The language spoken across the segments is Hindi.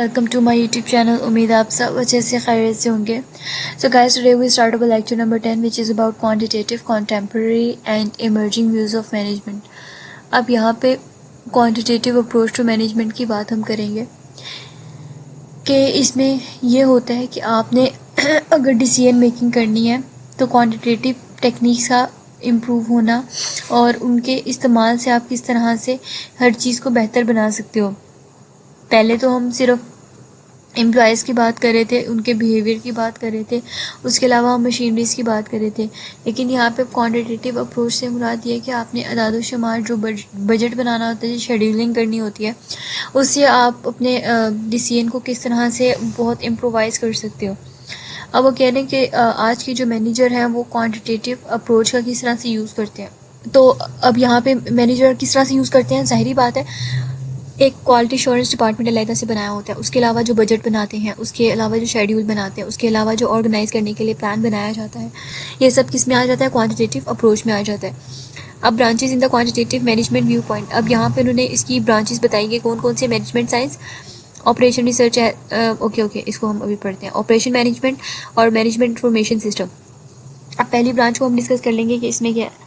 Welcome to my YouTube channel. उम्मीद है आप सब अच्छे से खैरियत से होंगे। So guys, today we start our lecture number 10 which is about quantitative, contemporary and emerging views of management. अब यहाँ पे क्वांटिटेटिव अप्रोच टू मैनेजमेंट की बात हम करेंगे कि इसमें ये होता है कि आपने अगर डिसीजन मेकिंग करनी है तो क्वांटिटेटिव टेक्निक्स का इम्प्रूव होना और उनके इस्तेमाल से आप किस तरह से हर चीज़ को बेहतर बना सकते हो। पहले तो हम सिर्फ एम्प्लॉयज़ की बात कर रहे थे, उनके बिहेवियर की बात कर रहे थे, उसके अलावा हम मशीनरीज़ की बात कर रहे थे। लेकिन यहाँ पे क्वांटिटेटिव अप्रोच से मुराद ये है कि आपने अदाद शुमार जो बजट बनाना होता है, जो शेड्यूलिंग करनी होती है, उससे आप अपने डिसीजन को किस तरह से बहुत इम्प्रोवाइज़ कर सकते हो। अब वो कह रहे हैं कि आज के जो मैनेजर हैं वो क्वांटिटेटिव अप्रोच का किस तरह से यूज़ करते हैं। तो अब यहाँ पे मैनेजर किस तरह से यूज़ करते हैं, ज़ाहिरी बात है एक क्वालिटी एश्योरेंस डिपार्टमेंट अलग से बनाया होता है, उसके अलावा जो बजट बनाते हैं, उसके अलावा जो शेड्यूल बनाते हैं, उसके अलावा जो ऑर्गेनाइज़ करने के लिए प्लान बनाया जाता है, ये सब किस में आ जाता है, क्वांटिटेटिव अप्रोच में आ जाता है। अब branches in the quantitative management view point, अब यहाँ पे उन्होंने इसकी ब्रांचेस बताई कि कौन कौन से मैनेजमेंट साइंस, ऑपरेशन रिसर्च है, ओके इसको हम अभी पढ़ते हैं, ऑपरेशन मैनेजमेंट और मैनेजमेंट इंफॉर्मेशन सिस्टम। अब पहली ब्रांच को हम डिस्कस कर लेंगे कि इसमें क्या है।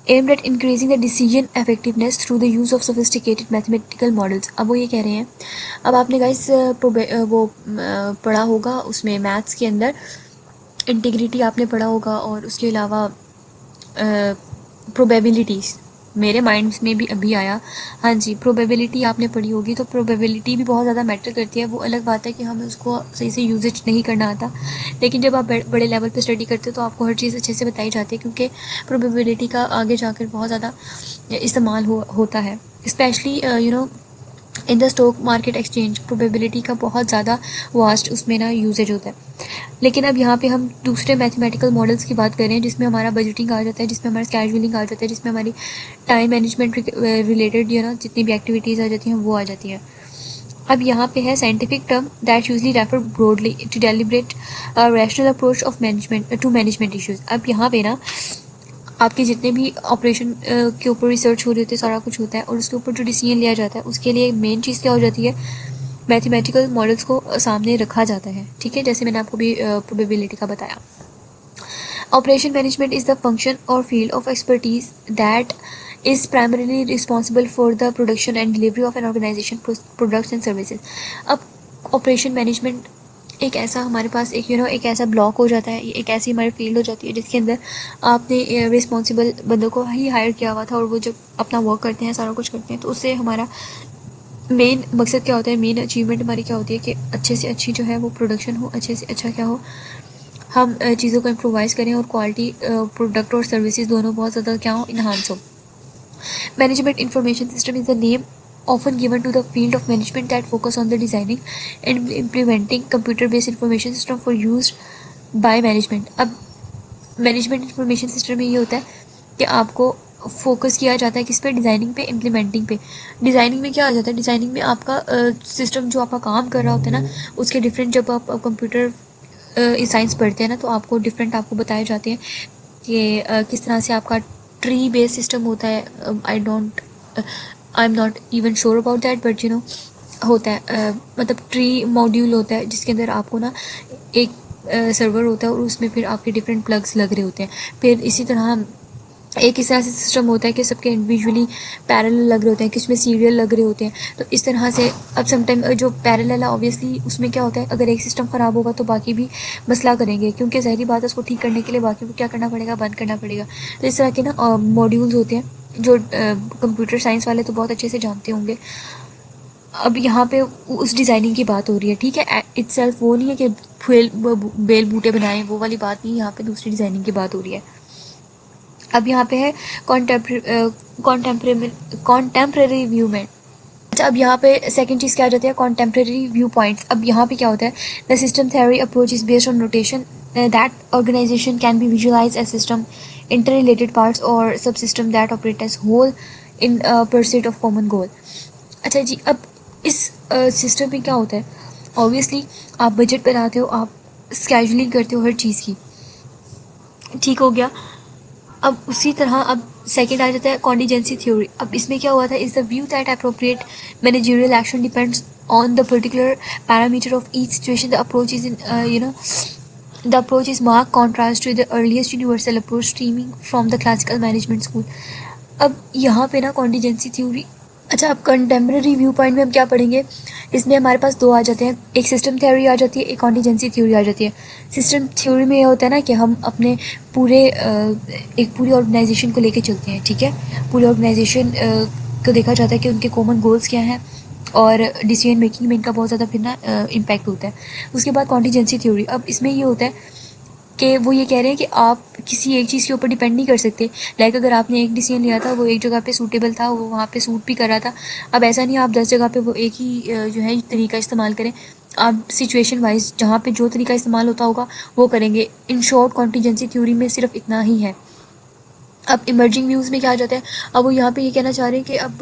aimed at increasing the decision effectiveness through the use of sophisticated mathematical models। अब वो ये कह रहे हैं, अब आपने गाइस वो पढ़ा होगा उसमें मैथ्स के अंदर इंटीग्रिटी आपने पढ़ा होगा और उसके अलावा प्रोबेबिलिटीज़ मेरे माइंड में भी अभी आया। हाँ जी, प्रोबेबिलिटी आपने पढ़ी होगी। तो प्रोबेबिलिटी भी बहुत ज़्यादा मैटर करती है। वो अलग बात है कि हमें उसको सही से यूजेज नहीं करना आता, लेकिन जब आप बड़े लेवल पे स्टडी करते हो तो आपको हर चीज़ अच्छे से बताई जाती है, क्योंकि प्रोबेबिलिटी का आगे जाकर बहुत ज़्यादा इस्तेमाल होता है, specially in the stock market exchange. Probability का बहुत ज़्यादा वास्ट उसमें ना यूजेज होता है। लेकिन अब यहाँ पे हम दूसरे मैथमेटिकल मॉडल्स की बात करें जिसमें हमारा बजटिंग आ जाता है, जिसमें हमारा स्केड्यूलिंग आ जाता है, जिसमें हमारी टाइम मैनेजमेंट रिलेटेड जितनी भी एक्टिविटीज़ आ जाती हैं वो आ जाती हैं। अब यहाँ पे है scientific term that usually refer broadly to deliberate rational approach of management to management issues. अब यहाँ पे ना आपके जितने भी ऑपरेशन के ऊपर रिसर्च हो रही होती है, सारा कुछ होता है, और उसके ऊपर जो डिसीजन लिया जाता है उसके लिए मेन चीज़ क्या हो जाती है, मैथमेटिकल मॉडल्स को सामने रखा जाता है। ठीक है, जैसे मैंने आपको भी प्रोबेबिलिटी का बताया। Operation management is the function और field of expertise that is primarily responsible for the production and delivery of an organization products and services। अब ऑपरेशन मैनेजमेंट एक ऐसा हमारे पास एक ऐसा ब्लॉक हो जाता है, एक ऐसी हमारी फील्ड हो जाती है जिसके अंदर आपने रिस्पॉन्सिबल बंदों को ही हायर किया हुआ था, और वो जब अपना वर्क करते हैं, सारा कुछ करते हैं, तो उससे हमारा मेन मकसद क्या होता है, मेन अचीवमेंट हमारी क्या होती है कि अच्छे से अच्छी जो है वो प्रोडक्शन हो, अच्छे से अच्छा क्या हो, हम चीज़ों को इम्प्रोवाइज़ करें और क्वालिटी प्रोडक्ट और सर्विसेज दोनों बहुत ज़्यादा क्या हो, इन्हांस हो। Management information system is the name often given to the field of management that focus on the designing and implementing computer-based information system for use by management। अब मैनेजमेंट इंफॉर्मेशन सिस्टम में ये होता है कि आपको फोकस किया जाता है किस पे, डिज़ाइनिंग पे, इम्प्लीमेंटिंग पे। डिज़ाइनिंग में क्या आ जाता है, डिज़ाइनिंग में आपका सिस्टम जो आपका काम कर रहा होता है ना, उसके डिफरेंट, जब आप कंप्यूटर साइंस पढ़ते हैं ना, तो आपको डिफरेंट आपको बताए जाते हैं कि किस तरह से आपका ट्री बेस्ड सिस्टम होता है। I am not even sure about that, but होता है, मतलब ट्री मॉड्यूल होता है जिसके अंदर आपको ना एक सर्वर होता है और उसमें फिर आपके डिफरेंट प्लग्स लग रहे होते हैं। फिर इसी तरह एक इस तरह से सिस्टम होता है कि सबके इंडिविजुअली पैरेलल लग रहे होते हैं, किस में सीरियल लग रहे होते हैं। तो इस तरह से अब समटाइम जो पैरेलल है, ऑब्वियसली उसमें क्या होता है, अगर एक सिस्टम ख़राब होगा तो बाकी भी मसला करेंगे, क्योंकि ज़ाहिरी बात है उसको ठीक करने के लिए बाकी को क्या करना पड़ेगा, बंद करना पड़ेगा। तो इस तरह के ना मॉड्यूल्स होते हैं जो कंप्यूटर साइंस वाले तो बहुत अच्छे से जानते होंगे। अब यहाँ पे उस डिज़ाइनिंग की बात हो रही है, ठीक है, इटसेल्फ वो नहीं है कि बेल बूटे बनाएं, वो वाली बात नहीं, यहाँ पे दूसरी डिज़ाइनिंग की बात हो रही है। अब यहाँ पे है कॉन्टेम्प्रेरी व्यू में। अच्छा, अब यहाँ पे सेकंड चीज़ क्या आ जाती है, कॉन्टेम्प्रेरी व्यू पॉइंट्स। अब यहाँ पे क्या होता है, the system theory approach is based on notation that organisation can be visualise as system inter related parts और sub system that operate as whole in pursuit of common goal. अच्छा जी, अब इस सिस्टम में क्या होता है, ऑब्वियसली आप बजट बनाते हो, आप स्केड्यूलिंग करते हो हर चीज़ की, ठीक हो गया। अब उसी तरह अब सेकंड आ जाता है कॉन्टीजेंसी थ्योरी। अब इसमें क्या हुआ था, is the view that appropriate managerial action depends on the particular parameter of each situation. The approach is the approach is marked contrast to the earliest universal approach stemming from the classical management school. अब यहाँ पे ना कॉन्टीजेंसी थ्योरी, अच्छा अब कंटेम्प्रेरी व्यू पॉइंट में हम क्या पढ़ेंगे, इसमें हमारे पास दो आ जाते हैं, एक सिस्टम थ्योरी आ जाती है, एक कॉन्टीजेंसी थ्योरी आ जाती है। सिस्टम थ्योरी में ये होता है ना कि हम अपने पूरे एक पूरी ऑर्गेनाइजेशन को लेके चलते हैं, ठीक है। पूरी ऑर्गेनाइजेशन को देखा जाता है कि उनके कॉमन गोल्स क्या हैं और डिसीजन मेकिंग में इनका बहुत ज़्यादा फिर ना इम्पैक्ट होता है। उसके बाद कॉन्टीजेंसी थ्योरी, अब इसमें ये होता है कि वो ये कह रहे हैं कि आप किसी एक चीज़ के ऊपर डिपेंड नहीं कर सकते। लाइक अगर आपने एक डिसीजन लिया था, वो एक जगह पे सूटेबल था, वो वहाँ पे सूट भी कर रहा था, अब ऐसा नहीं आप 10 जगह पे वो एक ही जो है तरीका इस्तेमाल करें। आप सिचुएशन वाइज जहाँ पे जो तरीका इस्तेमाल होता होगा वो करेंगे। इन शॉर्ट कॉन्टीजेंसी थ्योरी में सिर्फ इतना ही है। अब इमर्जिंग व्यूज़ में क्या आ जाता है, अब वो यहाँ पे ये कहना चाह रहे हैं कि अब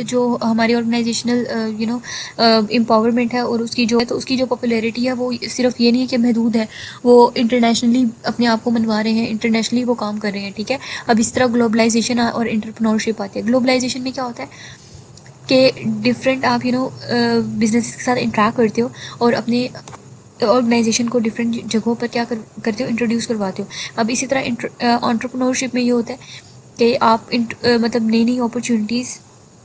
जो हमारी ऑर्गेनाइजेशनल एम्पावरमेंट है और उसकी जो है, तो उसकी जो पॉपुलैरिटी है वो सिर्फ ये नहीं है कि महदूद है, वो इंटरनेशनली अपने आप को मनवा रहे हैं, इंटरनेशनली वो काम कर रहे हैं, ठीक है। अब इस तरह ग्लोबलाइजेशन और एंटरप्रेन्योरशिप आती है। ग्लोबलाइजेशन में क्या होता है कि डिफरेंट आप बिजनेस के साथ इंटरेक्ट करते हो और अपने ऑर्गेनाइजेशन को डिफरेंट जगहों पर क्या करते हो, इंट्रोड्यूस करवाते हो। अब इसी तरह एंटरप्रेन्योरशिप में ये होता है कि आप मतलब नई नई अपॉर्चुनिटीज़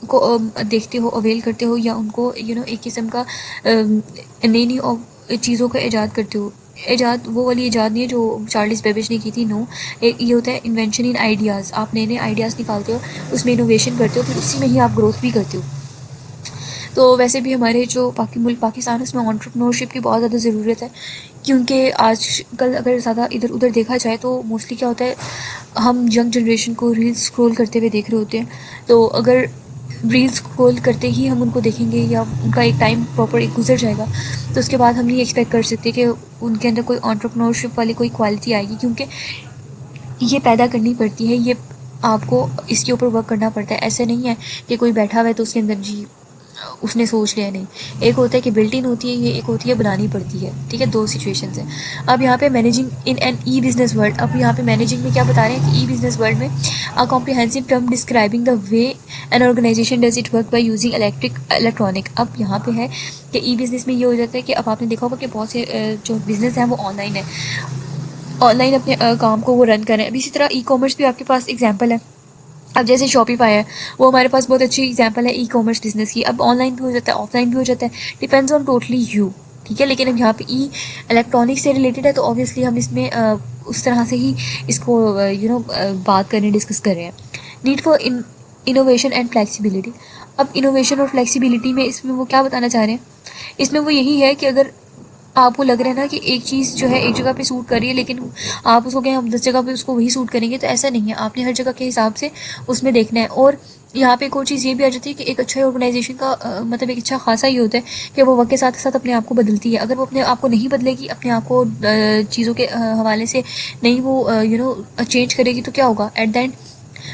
को देखते हो, अवेल करते हो, या उनको एक किस्म का नई नई चीज़ों का ईजाद करते हो। ईजाद वो वाली ईजाद नहीं है जो चार्ल्स बेबेज ने की थी, नो। ये होता है इन्वेंशन इन आइडियाज़। आप नए नए आइडियाज़ निकालते हो, उसमें इनोवेशन करते हो, फिर उसी में ही आप ग्रोथ भी करते हो। तो वैसे भी हमारे जो बाकी मुल्क पाकिस्तान है, उसमें एंटरप्रेन्योरशिप की बहुत ज़्यादा ज़रूरत है, क्योंकि आजकल अगर ज़्यादा इधर उधर देखा जाए तो मोस्टली क्या होता है, हम यंग जनरेशन को रील्स स्क्रॉल करते हुए देख रहे होते हैं। तो अगर रील्स स्क्रॉल करते ही हम उनको देखेंगे या उनका एक टाइम प्रॉपर एक गुजर जाएगा, तो उसके बाद हम नहीं एक्सपेक्ट कर सकते कि उनके अंदर कोई एंटरप्रेन्योरशिप वाली कोई क्वालिटी आएगी, क्योंकि ये पैदा करनी पड़ती है, ये आपको इसके ऊपर वर्क करना पड़ता है। ऐसे नहीं है कि कोई बैठा हुआ है तो उसके अंदर जी उसने सोच लिया, नहीं। एक होता है कि बिल्ट इन होती है ये, एक होती है बनानी पड़ती है, ठीक है। दो सिचुएशंस हैं। अब यहाँ पे managing in an e business world, अब यहाँ पे मैनेजिंग में क्या बता रहे हैं कि ई बिजनेस वर्ल्ड में a comprehensive term describing the way an organisation does it work by using electronic. अब यहाँ पे है कि ई बिजनेस में ये हो जाता है कि अब आपने देखा होगा कि बहुत से जो बिजनेस हैं वो ऑनलाइन है, ऑनलाइन अपने काम को वो रन करें। अब इसी तरह ई कॉमर्स भी आपके पास एग्जाम्पल है। अब जैसे शॉपिफाई है, वो हमारे पास बहुत अच्छी एग्जांपल है ई कॉमर्स बिजनेस की। अब ऑनलाइन भी हो जाता है, ऑफलाइन भी हो जाता है, डिपेंड्स ऑन टोटली यू, ठीक है। लेकिन अब यहाँ पे ई इलेक्ट्रॉनिक्स से रिलेटेड है, तो ऑब्वियसली हम इसमें उस तरह से ही इसको बात करें, डिस्कस कर रहे हैं। Need for innovation and flexibility. अब इनोवेशन और फ्लेक्सिबिलिटी में इसमें वो क्या बताना चाह रहे हैं, इसमें वो यही है कि अगर आपको लग रहा है ना कि एक चीज़ जो है एक जगह पे सूट कर रही है, लेकिन आप उसको कहें हम 10 जगह पे उसको वही सूट करेंगे, तो ऐसा नहीं है। आपने हर जगह के हिसाब से उसमें देखना है। और यहाँ पे एक और चीज़ ये भी आ जाती है कि एक अच्छा ऑर्गेनाइजेशन का मतलब एक अच्छा खासा ये होता है कि वो वक्त के साथ साथ अपने आप को बदलती है। अगर वो अपने आप को नहीं बदलेगी, अपने आप को चीज़ों के हवाले से नहीं वो चेंज करेगी, तो क्या होगा, एट द एंड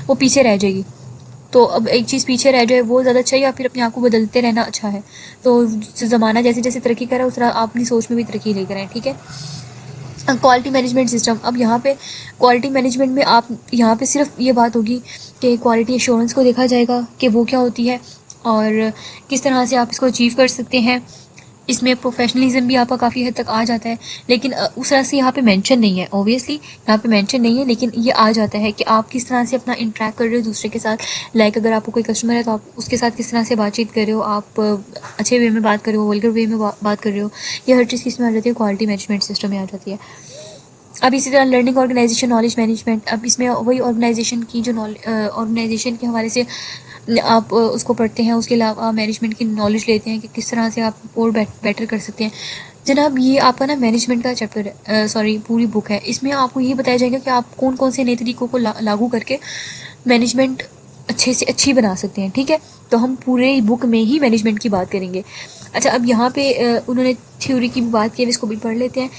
वो पीछे रह जाएगी। तो अब एक चीज़ पीछे रह जाए वो ज़्यादा अच्छा है, या फिर अपने आप को बदलते रहना अच्छा है। तो ज़माना जैसे जैसे तरक्की कर रहा है, उस तरह आप अपनी सोच में भी तरक्की लेकर आएँ, ठीक है। क्वालिटी मैनेजमेंट सिस्टम, अब यहाँ पे क्वालिटी मैनेजमेंट में आप यहाँ पे सिर्फ ये बात होगी कि क्वालिटी एश्योरेंस को देखा जाएगा कि वो क्या होती है और किस तरह से आप इसको अचीव कर सकते हैं। इसमें प्रोफेशनलिज्म भी आपका काफ़ी हद तक आ जाता है, लेकिन उस तरह से यहाँ पे मेंशन नहीं है। ऑब्वियसली यहाँ पे मेंशन नहीं है, लेकिन ये आ जाता है कि आप किस तरह से अपना इंटरेक्ट कर रहे हो दूसरे के साथ। लाइक अगर आपको कोई कस्टमर है तो आप उसके साथ किस तरह से बातचीत कर रहे हो, आप अच्छे वे में बात कर रहे हो, वल्गर वे में बात कर रहे हो, ये हर चीज़ किस में आ जाती है, क्वालिटी मैनेजमेंट सिस्टम में आ जाती है। अब इसी तरह लर्निंग ऑर्गेनाइजेशन नॉलेज मैनेजमेंट, अब इसमें वही ऑर्गेनाइजेशन की जो ऑर्गेनाइजेशन के हवाले से आप उसको पढ़ते हैं, उसके अलावा मैनेजमेंट की नॉलेज लेते हैं कि किस तरह से आप और बेटर कर सकते हैं। जनाब ये आपका ना मैनेजमेंट का चैप्टर है, सॉरी पूरी बुक है। इसमें आपको ये बताया जाएगा कि आप कौन कौन से नए तरीक़ों को लागू करके मैनेजमेंट अच्छे से अच्छी बना सकते हैं, ठीक है। तो हम पूरे बुक में ही मैनेजमेंट की बात करेंगे। अच्छा, अब यहाँ पे उन्होंने थ्योरी की भी बात की है, इसको भी पढ़ लेते हैं।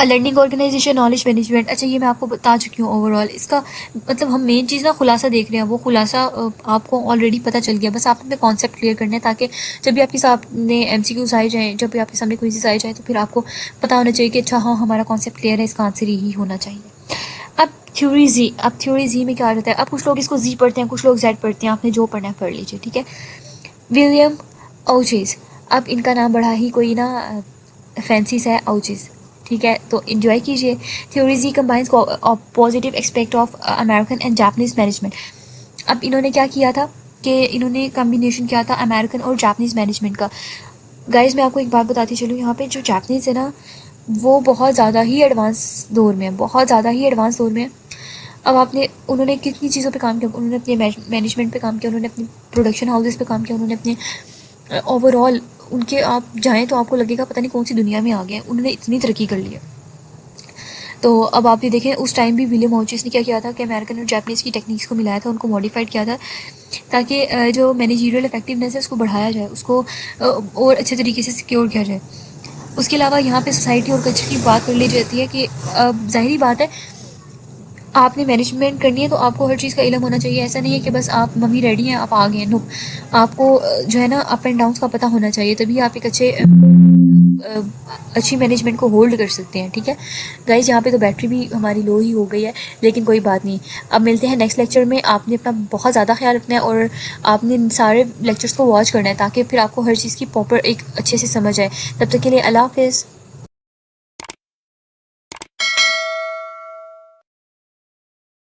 लर्निंग ऑर्गेनाइजेशन नॉलेज मैनेजमेंट, अच्छा ये मैं आपको बता चुकी हूँ ओवरऑल। इसका मतलब हम मेन चीज़ ना खुलासा देख रहे हैं, वो खुलासा आपको ऑलरेडी पता चल गया। बस आप अपने कॉन्सेप्ट क्लियर करना है, ताकि जब भी आपके सामने MCQs आए जाएँ, जब भी आपके सामने कोई चीज़ आए जाए, तो फिर आपको पता होना चाहिए कि अच्छा हाँ हमारा कॉन्सेप्ट क्लियर है, इसका आंसर यही होना चाहिए। अब थ्योरी जी, अब थ्योरी जी में क्या आ जाता है, अब कुछ लोग इसको जी पढ़ते हैं, कुछ लोग जेड पढ़ते हैं, आपने जो पढ़ना है पढ़ लीजिए, ठीक है। विलियम ओचेज, अब इनका नाम बड़ा ही कोई ना फैंसी सा है, आउचिस, ठीक है। तो इन्जॉय कीजिए। Theories he combines positive aspect of American and Japanese management. अब इन्होंने क्या किया था कि इन्होंने कम्बिनेशन किया था अमेरिकन और जापानीज मैनेजमेंट का। गाइज मैं आपको एक बात बताती चलूँ, यहाँ पे जो जापानीज़ है ना वो बहुत ज़्यादा ही एडवांस दौर में है, बहुत ज़्यादा ही एडवांस दौर में है। अब आपने उन्होंने कितनी चीज़ों पे काम किया, उन्होंने अपने मैनेजमेंट पे काम किया, उन्होंने अपने प्रोडक्शन हाउसेस पे काम किया, उन्होंने अपने ओवरऑल उनके आप जाएँ तो आपको लगेगा पता नहीं कौन सी दुनिया में आ गए, उन्होंने इतनी तरक्की कर ली है। तो अब आप ये देखें उस टाइम भी विलियम हॉचिस ने क्या किया था कि अमेरिकन और जापानीज़ की टेक्निक्स को मिलाया था, उनको मॉडिफाइड किया था ताकि जो मैनेजरियल इफेक्टिवनेस है उसको बढ़ाया जाए, उसको और अच्छे तरीके से सिक्योर किया जाए। उसके अलावा यहाँ पे सोसाइटी और कल्चर की बात कर ली जाती है कि ज़ाहिरी बात है आपने मैनेजमेंट करनी है तो आपको हर चीज़ का इल्म होना चाहिए। ऐसा नहीं है कि बस आप मम्मी रेडी हैं आप आ गए, नो, आपको जो है ना अप एंड डाउन्स का पता होना चाहिए, तभी आप एक अच्छी मैनेजमेंट को होल्ड कर सकते हैं, ठीक है। गाइस यहाँ पे तो बैटरी भी हमारी लो ही हो गई है, लेकिन कोई बात नहीं। अब मिलते हैं नेक्स्ट लेक्चर में। आपने अपना बहुत ज़्यादा ख्याल रखना है और आपने सारे लेक्चर्स को वॉच करना है ताकि फिर आपको हर चीज़ की प्रॉपर एक अच्छे से समझ आए। तब तक के लिए अल्लाह हाफिज़।